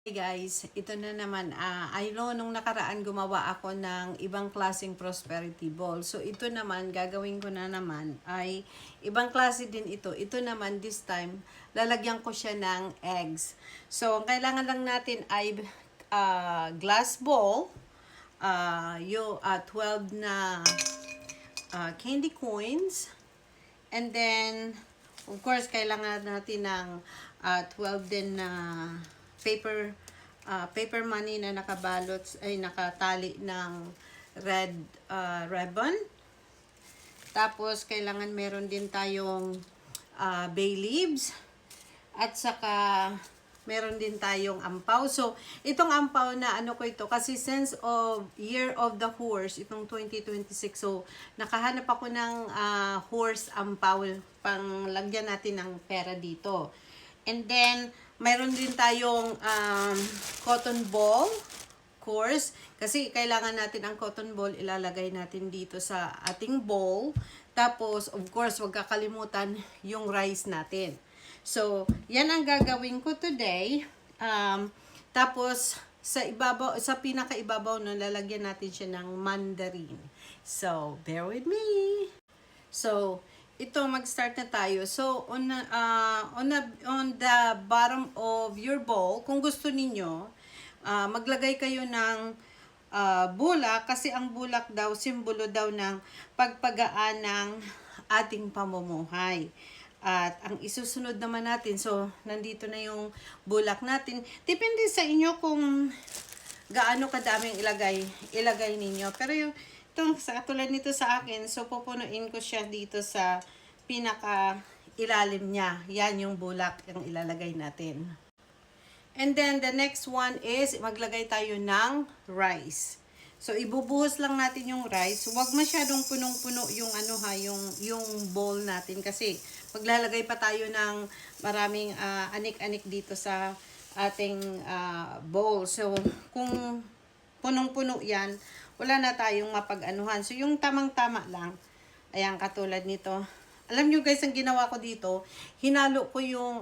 Hey guys, ito na naman. I know nung nakaraan gumawa ako ng ibang klaseng prosperity ball. So ito naman, gagawin ko na naman ay ibang klase din ito. Ito naman this time, lalagyan ko siya ng eggs. So ang kailangan lang natin ay glass bowl, 12 na candy coins, and then of course kailangan natin ng 12 din na paper money na nakabalot ay nakatali ng red ribbon. Tapos kailangan meron din tayong bay leaves at saka meron din tayong ampaw. So, itong ampaw na ano ko ito, kasi since of Year of the Horse, itong 2026, so, nakahanap ako ng horse ampaw, pang lagyan natin ng pera dito. And then, mayroon din tayong cotton ball, course, kasi kailangan natin ang cotton ball, ilalagay natin dito sa ating bowl. Tapos, of course, huwag kakalimutan yung rice natin. So, yan ang gagawin ko today. Tapos, sa ibabaw, sa pinakaibabaw nun, lalagyan natin siya ng mandarin. So, bear with me. So, ito, mag-start na tayo. So, on the bottom of your bowl, kung gusto ninyo, maglagay kayo ng bulak, kasi ang bulak daw, simbolo daw ng pagpagaan ng ating pamumuhay. At ang isusunod naman natin, so nandito na yung bulak natin. Depende sa inyo kung gaano kadaming ilagay ninyo. Pero yung itong katulad nito sa akin, so pupunuin ko siya dito sa pinaka ilalim niya. Yan yung bulak yung ilalagay natin. And then the next one is maglagay tayo ng rice. So ibubuhos lang natin yung rice. Huwag masyadong punong-puno yung yung bowl natin kasi maglalagay pa tayo ng maraming anik-anik dito sa ating bowl. So kung punong-puno 'yan, wala na tayong mapag-anuhan. So yung tamang-tama lang. Ayan, katulad nito. Alam nyo guys, ang ginawa ko dito, hinalo ko yung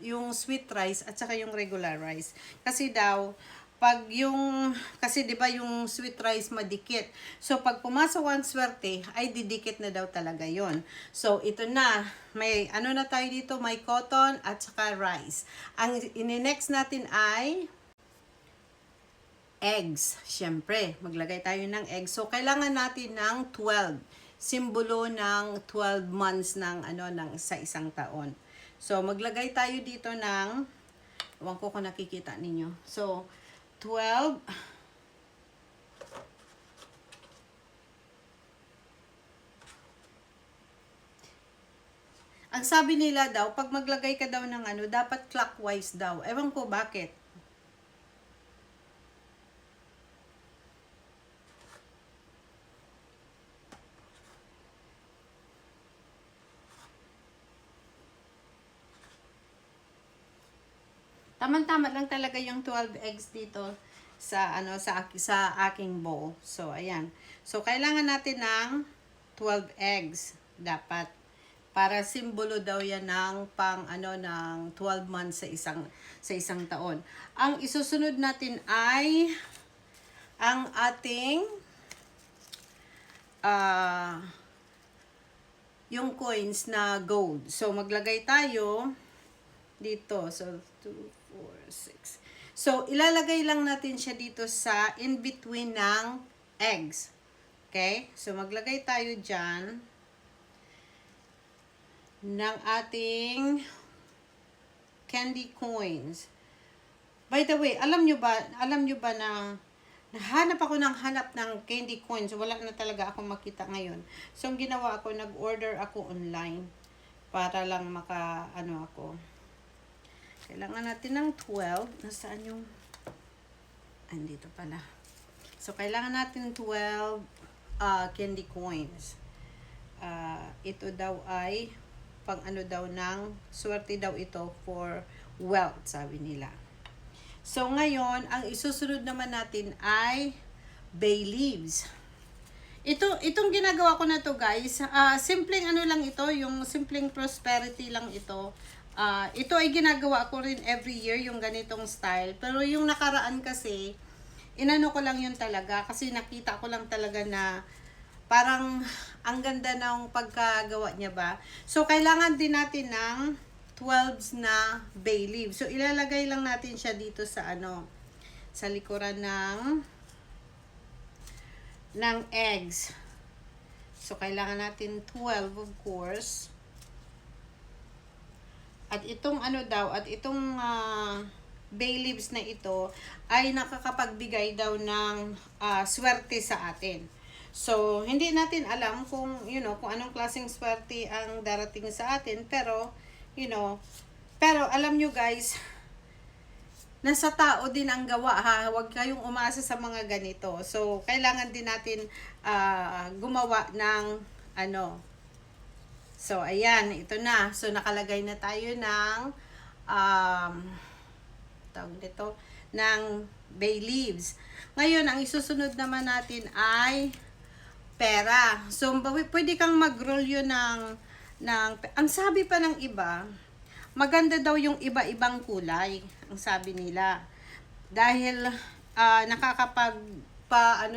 yung sweet rice at saka yung regular rice. Kasi daw kasi 'di ba yung sweet rice madikit. So pag pumasok ang swerte, ay didikit na daw talaga 'yon. So ito na, may na tayo dito, may cotton at saka rice. Ang ini-next natin ay eggs. Siyempre, maglagay tayo ng eggs. So kailangan natin ng 12. Simbolo ng 12 months ng sa isang taon. So maglagay tayo dito ng, ewan ko kung nakikita ninyo. So 12. Ang sabi nila daw, pag maglagay ka daw ng dapat clockwise daw. Ewan ko bakit. Tamang-tama lang talaga yung 12 eggs dito sa sa aking bowl. So ayan. So kailangan natin ng 12 eggs dapat para simbolo daw yan ng ng 12 months sa isang taon. Ang isusunod natin ay ang ating yung coins na gold. So maglagay tayo dito. So 2 4, 6. So, ilalagay lang natin siya dito sa in-between ng eggs. Okay? So, maglagay tayo dyan ng ating candy coins. By the way, alam nyo ba na nahanap ako ng candy coins. Wala na talaga akong makita ngayon. So, ang ginawa ko, nag-order ako online para lang ako. Kailangan natin ng 12. Nasaan yung... andito pala. So, kailangan natin 12 candy coins. Ito daw ay pang daw ng swerte daw ito for wealth, sabi nila. So, ngayon, ang isusunod naman natin ay bay leaves. Itong ginagawa ko na to guys, simpleng lang ito, yung simpleng prosperity lang ito. Ito ay ginagawa ko rin every year, yung ganitong style. Pero yung nakaraan kasi, inano ko lang yun talaga. Kasi nakita ko lang talaga na parang ang ganda ng pagkagawa niya ba. So, kailangan din natin ng 12s na bay leaf. So, ilalagay lang natin siya dito sa sa likuran ng eggs. So, kailangan natin 12 of course. At itong itong bay leaves na ito ay nakakapagbigay daw ng swerte sa atin. So, hindi natin alam kung, kung anong klaseng swerte ang darating sa atin. Pero, pero alam nyo guys, nasa tao din ang gawa ha. Huwag kayong umasa sa mga ganito. So, kailangan din natin gumawa ng So, ayan, ito na. So, nakalagay na tayo ng tawag dito, ng bay leaves. Ngayon, ang isusunod naman natin ay pera. So, pwede kang mag-roll yun ang sabi pa ng iba, maganda daw yung iba-ibang kulay, ang sabi nila. Dahil,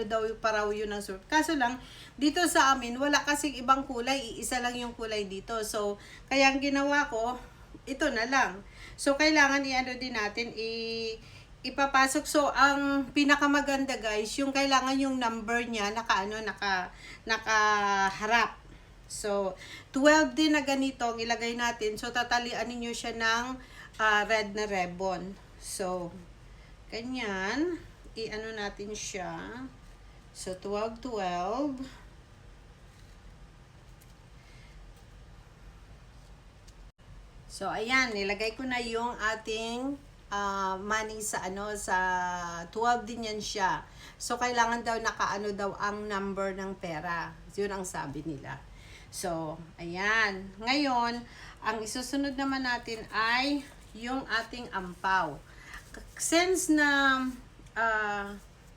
daw paraw yun ng surf. Kaso lang, dito sa amin, wala kasing ibang kulay, iisa lang yung kulay dito. So, kaya ang ginawa ko, ito na lang. So, kailangan din natin, ipapasok. So, ang pinakamaganda guys, yung kailangan yung number niya, nakaharap. So, 12 din na ganito, ang ilagay natin. So, tatalian niyo siya ng red na ribbon. So, ganyan. Natin siya. So, 12. So, ayan, nilagay ko na yung ating money sa sa 12 din yan siya. So, kailangan daw daw ang number ng pera. Yun ang sabi nila. So, ayan. Ngayon, ang isusunod naman natin ay yung ating ampaw. Since na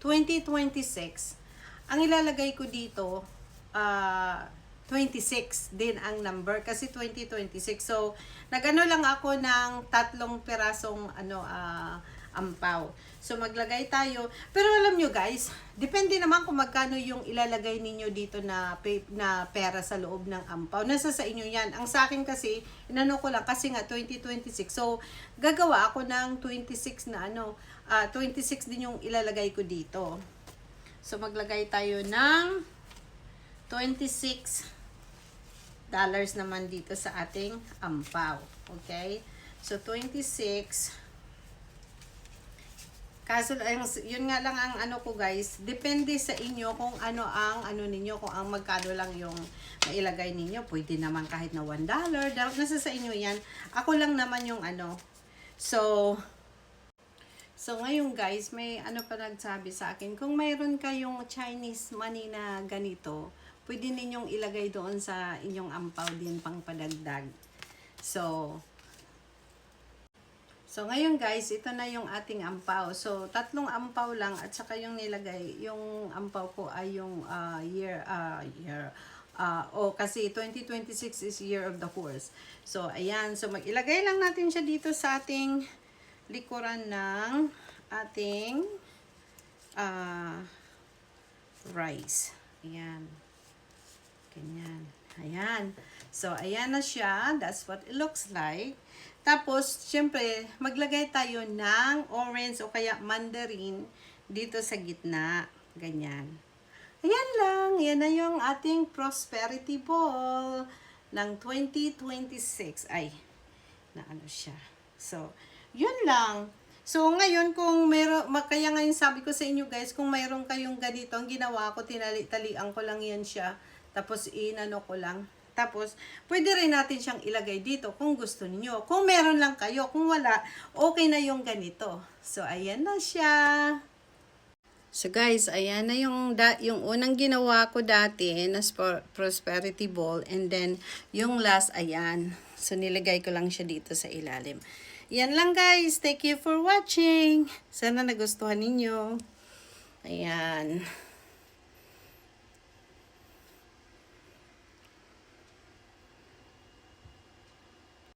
2026, ang ilalagay ko dito, 26 din ang number kasi 2026. So, nagano lang ako ng 3 pirasong ampaw. So, maglagay tayo. Pero alam nyo guys, depende naman kung magkano yung ilalagay ninyo dito na pera sa loob ng ampaw. Nasa sa inyo yan. Ang sa akin kasi, inano ko lang kasi nga 2026. So, gagawa ako ng 26 na 26 din yung ilalagay ko dito. So, maglagay tayo ng $26 naman dito sa ating ampaw. Okay? So, 26. Kaso, yun nga lang ang ko guys, depende sa inyo kung ang ninyo, kung ang magkano lang yung mailagay ninyo. Pwede naman kahit na $1. Nasa sa inyo yan. Ako lang naman yung So, ngayon guys, may pa nagsabi sa akin, kung mayroon kayong Chinese money na ganito, pwede ninyong ilagay doon sa inyong ampaw din pang padagdag. So, ngayon guys, ito na yung ating ampaw. So, 3 ampaw lang at saka yung nilagay, yung ampaw ko ay yung kasi 2026 is year of the horse. So, ayan. So, mag-ilagay lang natin siya dito sa ating likuran ng ating rice. Ayan. Ganyan. Ayan. So, ayan na siya. That's what it looks like. Tapos, syempre, maglagay tayo ng orange o kaya mandarin dito sa gitna. Ganyan. Ayan lang. Yan na yung ating prosperity ball ng 2026. Ay, na siya. So, yun lang. So, ngayon, kung kaya ngayon sabi ko sa inyo guys, kung mayroon kayong ganito, ang ginawa ko, talian ko lang yan siya. Tapos, inano ko lang. Tapos, pwede rin natin siyang ilagay dito kung gusto niyo. Kung meron lang kayo, kung wala, okay na yung ganito. So, ayan na siya. So, guys, ayan na yung unang ginawa ko dati na prosperity ball. And then, yung last, ayan. So, nilagay ko lang siya dito sa ilalim. Yan lang, guys. Thank you for watching. Sana nagustuhan ninyo. Ayan.